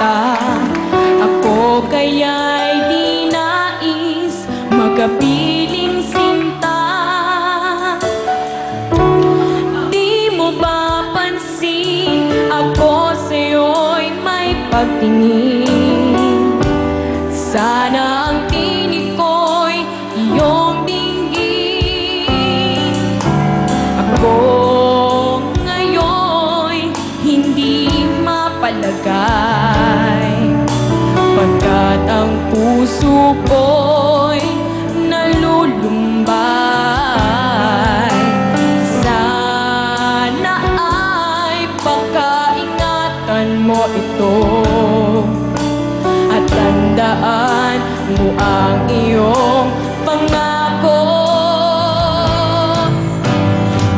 kita. Ako kaya'y di nais magkapiling sinta. Di mo ba pansin, ako sa'yo'y may pagtingin. Sana ang tinig ko'y iyong dinggin. Ako ngayon'y hindi mapalagay, pagkat ang puso ko'y nalulumbay. Sana ay pagkaingatan mo ito at tandaan mo ang iyong pangako.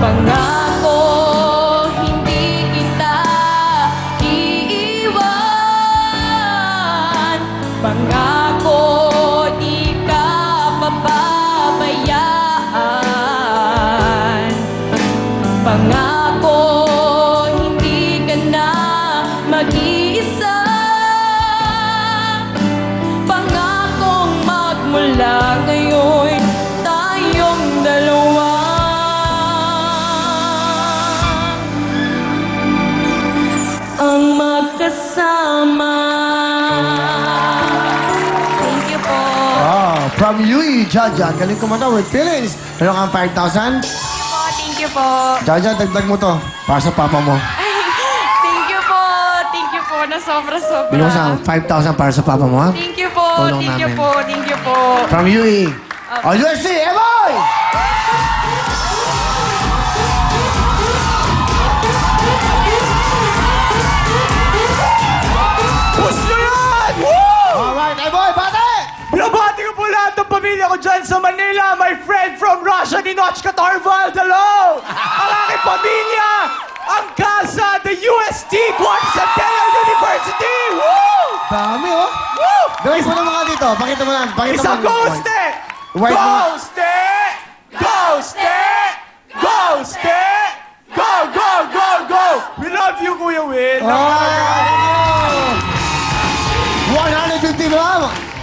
Pangako, hindi kita iiwan. Pangako, di ka pababayaan. Pangako, hindi ka na mag-iisa. Pangakong magmula ngayon tayong dalawa. Ang magkasama. Thank you po. Oh, from Yui, Jaja. Galing kumanta with feelings. Meron kang 5,000. Thank you po. Jaja, dagdag mo to. Para sa papa mo. Thank you po. Thank you po na sobra-sobra. Bigyan mo sa 5,000 para sa papa mo, ha? Thank you po. Tulong Thank you namin. po. Thank you po. From Yui. Oh, USC, Eboy! Gusto yan! Woo! Alright, Eboy, bate! Binabati ko po lahat ng pamilya ko dyan sa Manila. My friend from Russia, Ninochka Tarval. Hello! Ang aking pamilya! Ang casa, the UST, Guardia Centennial University! Woo! Dami, oh. Woo! Gawin mo naman nga dito. Pakita mo lang. Pakita Isang mo lang. ghost eh! White mo. Ghost eh! Ghost eh! Ghost eh! Go, go, go, go! We love you, Kuya Will. Oh! 150 lang.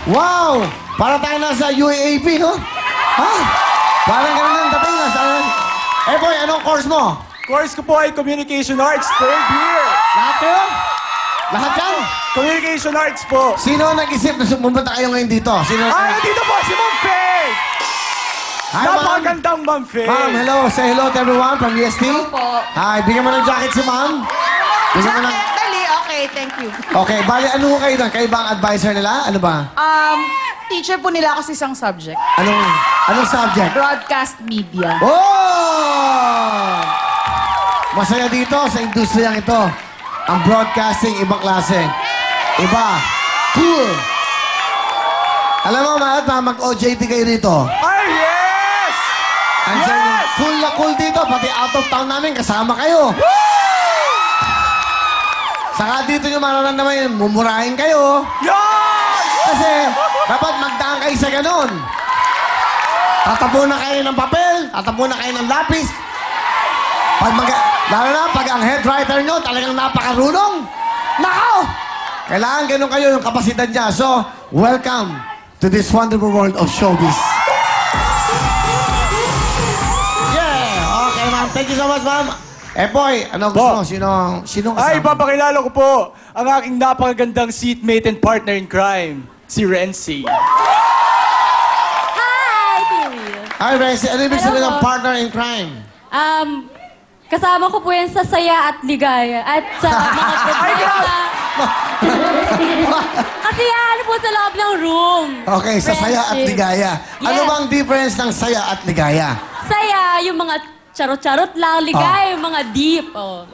Wow! Para tayo nasa UAAP, no? Ha? Parang ganun lang dating nasa... Eboy, anong course mo? Course ko po ay Communication Arts, third year. Lahat kayo? Lahat yan? Communication Arts po. Sino nag-isip na pumunta kayo ngayon dito? Sino? Ay, dito po si Ma'am Faye! Hi, ma'am. Napakagandang Ma'am Faye. Ma'am, hello. Say hello to everyone from UST. Hello po. Hi, bigyan mo ng jacket si ma'am. Bigyan mo ng... Dali, okay. Thank you. Okay, bali, ano kayo doon? Kayo ba ang advisor nila? Ano ba? Teacher po nila ako sa isang subject. Anong subject? Broadcast media. Oh! Masaya dito sa industriyang ito. Ang broadcasting, ibang klase. Iba. Cool. Alam mo, Matt, mag-OJT kayo dito. Ay, yes! Andiyan yung Yes! cool na cool dito. Pati out of town namin, kasama kayo. Saka dito nyo mararamdaman yun, mumurahin kayo. Yan! Kasi dapat magdaan kayo sa ganun. Tatapunan kayo ng papel, tatapunan kayo ng lapis. Lalo na pag ang head writer nyo talagang napakarunong. Nako! Kailangan ganun kayo yung kapasidad niya. So, welcome to this wonderful world of showbiz. Yeah! Okay, ma'am. Thank you so much, ma'am. Boy, ano gusto mo? Sinong Ay, kasama? papakilala ko po ang aking napakagandang seatmate and partner in crime, si Renzi. Hi, Kuya. Hi, Renzi. Ano ibig sabihin ng Hello po. partner in crime? Kasama ko po yan sa Saya at Ligaya at sa mga problema. Kasi ano po sa loob ng room. Okay, sa saya at Friendship. ligaya. Ano Yes. bang difference ng saya at ligaya? Saya, yung mga charot-charot lang. Ligaya, yung mga deep. Oh.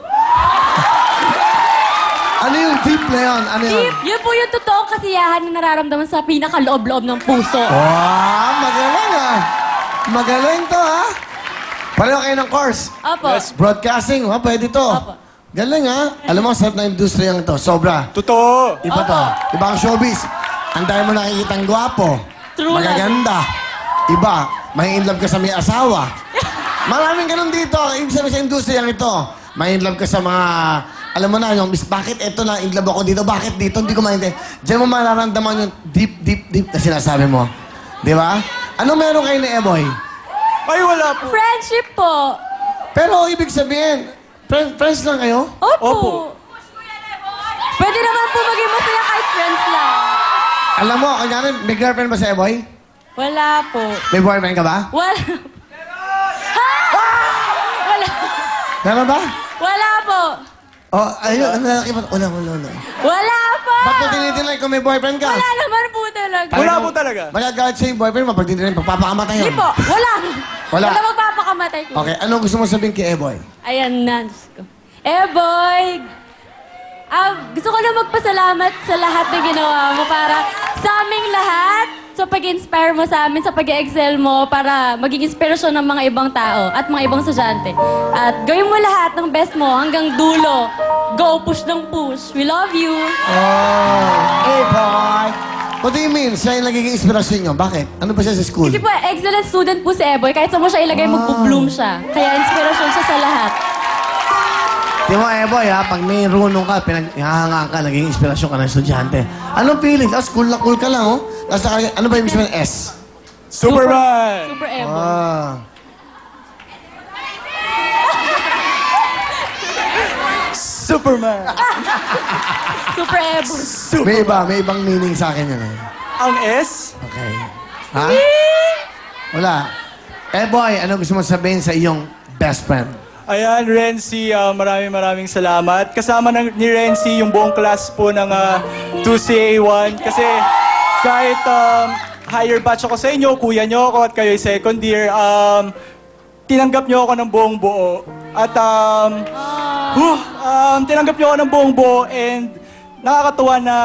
Ano yung deep na yun? Ano yun? Deep, yun po yung totoong kasiyahan na nararamdaman sa pinakaloob-loob ng puso. Wow, magaling ah. Magaling to ha. Pareho kayo ng course. Opo. Yes. Broadcasting, ha? Pwede to. Opo. Galing ha. Alam mo, sarap na industriyang to. Sobra. Totoo. Iba to. Iba ang showbiz. Ang dami mo nakikitang gwapo. True. Magaganda. Iba. May in love ka sa may asawa. Maraming ganun dito. Ibig sabihin sa industriyang ito. May in love ka sa mga alam mo na, yung, bakit eto na, in love ako dito, bakit dito, hindi ko maintindihan. Diyan mo mararamdaman yung deep na sinasabi mo. Di ba? Ano meron kayo ni Eboy? Ay, wala po. Friendship po. Pero ibig sabihin, friends lang kayo? Opo. Opo. Pwede naman po maging masaya kahit friends lang. Alam mo, kanyari, may girlfriend ba si Eboy? Wala po. May boyfriend ka ba? Wala. Ha? Wala. Meron ba? Wala po. Oh, ayun, ano lalaki ba? Wala. Wala po. Ba't mo tinitinay kung may boyfriend ka? Wala naman po talaga. Wala po talaga. Magagalit sa'yo yung boyfriend mo pag tinitinay, pagpapakamatay Hindi yun. po. Wala. Wala. Wala magpapakamatay ko. Okay, anong gusto mo sabihin kay Eboy? Ayan na. Diyos ko. Boy. Gusto ko na magpasalamat sa lahat na ginawa mo para sa aming lahat, sa pag-inspire mo sa amin, sa pag-excel mo para maging inspirasyon ng mga ibang tao at mga ibang estudyante. At gawin mo lahat ng best mo hanggang dulo. Go, push ng push. We love you. Oh, Eboy! What do you mean? Siya yung nagiging inspirasyon nyo. Bakit? Ano ba siya sa school? Kasi po, excellent student po si Eboy. Kahit saan mo siya ilagay, magbo-bloom siya. Kaya inspirasyon siya sa lahat. Di mo, Eboy, ha? Pag may runong ka, pinaghahangaan ka, naging inspirasyon ka ng estudyante. Anong feeling? Tapos cool na cool ka lang, oh. Tapos ano ba yung sabihin? S? Superman! Super Eboy. Ah. Superman! Super Eboy. May ibang meaning sa akin yan, eh. Ang S? Okay. Ha? Wala. Eboy, ano gusto mo sabihin sa iyong best friend? Ayan, Renzi, maraming salamat. Kasama ni Renzi yung buong class po ng 2CA1. Kasi kahit higher batch ako sa inyo, kuya nyo ako at kayo'y second year, tinanggap nyo ako ng buong buo. At tinanggap nyo ako ng buong buo and nakakatuwa na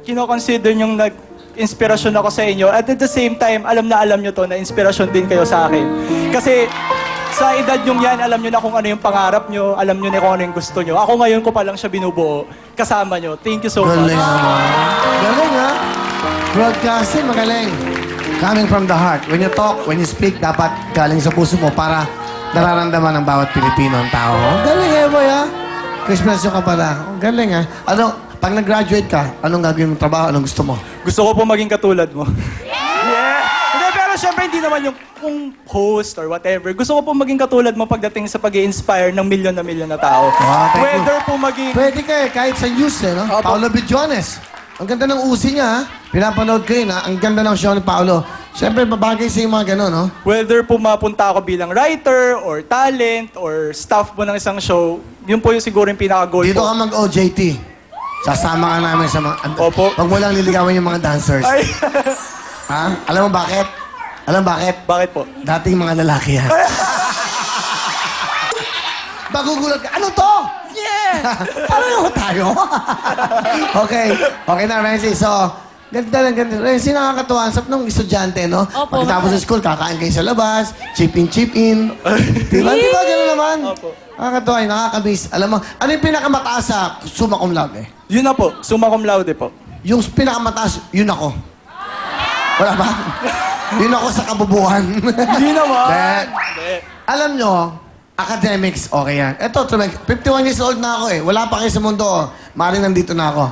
kino-consider yung nag-inspirasyon ako sa inyo. At at the same time, alam nyo to na inspirasyon din kayo sa akin. Kasi sa edad yung yan, alam nyo na kung ano yung pangarap nyo, alam nyo na kung ano yung gusto nyo. Ako ngayon ko pa lang siya binubuo, kasama nyo. Thank you so much. Galing naman. Galing, ha? Broadcasting, magaling. Coming from the heart. When you talk, when you speak, dapat galing sa puso mo para nararamdaman ng bawat Pilipino ang tao. Galing, Eboy, ha? Christmas ka pala. Galing, ha? Ano, pag nag-graduate ka, anong gagawin mong trabaho? Anong gusto mo? Gusto ko po maging katulad mo. Yeah! Hindi, pero syempre hindi naman yung kung host or whatever. Gusto ko po maging katulad mo pagdating sa pag-i-inspire ng milyon na tao. Ah, thank you. Whether po maging... Pwede ka eh, kahit sa news eh, no? Opo. Paolo Bidjones. Ang ganda ng usi niya, ha? Pinapanood ko yun, ha? Ang ganda ng show ni Paolo. Siyempre, babagay sa yung mga gano'n, no? Whether po mapunta ako bilang writer or talent or staff po ng isang show, yun po yung siguro yung pinaka-goal Dito po. ka mag-OJT. Sasama ka namin sa mga... Opo. Pag mo lang liligawan yung mga dancers. Ay, Ha? Alam mo bakit? Alam mo bakit? bakit po? Dating mga lalaki yan. Magugulat ka. Ano to? Yeah! Ano tayo? Okay. Okay na, Renzi. So, ganda. Renzi, nakakatuwa. Ang sarap ng estudyante, no? Opo. Pagkatapos sa school, kakain kayo sa labas, chip in. Diba? Diba? Gano'n naman. Opo. Nakakatuwa, nakakamiss. Alam mo, ano yung pinakamataas sa summa cum laude? Yun na po, summa cum laude po. Yung pinakamataas, yun ako. Wala ba? Yun ako sa kabubuhan. Hindi naman. Hindi. Alam nyo, academics, okay yan. Ito, 51 years old na ako eh. Wala pa kayo sa mundo. Oh. Maring nandito na ako.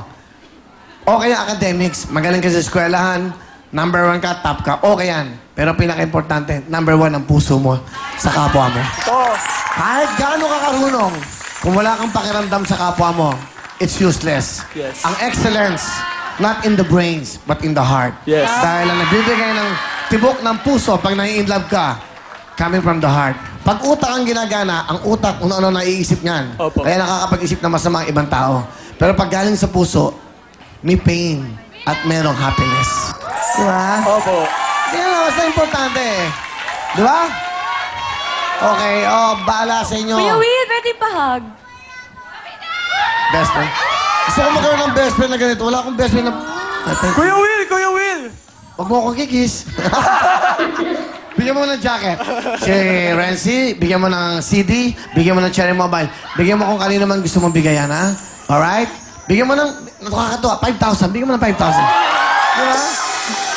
Okay ang academics. Magaling ka sa eskwelahan. Number 1 ka, top ka. Okay yan. Pero pinaka-importante, number 1 ang puso mo sa kapwa mo. Ito. Kahit gaano ka karunong, kung wala kang pakiramdam sa kapwa mo, it's useless. Yes. Ang excellence, not in the brains, but in the heart. Yes. Dahil ang nagbibigay ng tibok ng puso pag nai-inlove ka, coming from the heart. Pag utak ang ginagana, ang utak, ano naiisip niyan. Opo. Kaya nakakapag-isip na masama ang ibang tao. Pero pag galing sa puso, may pain at merong happiness. Di ba? Opo. Yan ang mas importante eh. Di ba? Okay, bahala sa inyo. Kuya Will, pwede pa-hug. Best friend. Gusto ko magkaroon ng best friend na ganito. Wala akong best friend na... Kuya Will! Huwag mo akong kikis. Bigyan mo ng jacket. Si Renzi, bigyan mo ng CD, bigyan mo ng Cherry Mobile. Bigyan mo kung kanino man gusto mong bigayan, ha? Alright? Bigyan mo ng... Nakakatuwa, 5,000. Bigyan mo ng 5,000. Di ba?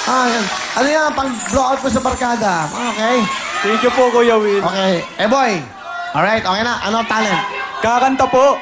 Yan. Ano yan? Pang-blowout mo sa barkada. Okay. Thank you po, Kuya Will. Okay. Boy. Alright, okay na. Ano ang talent? Kakanta po.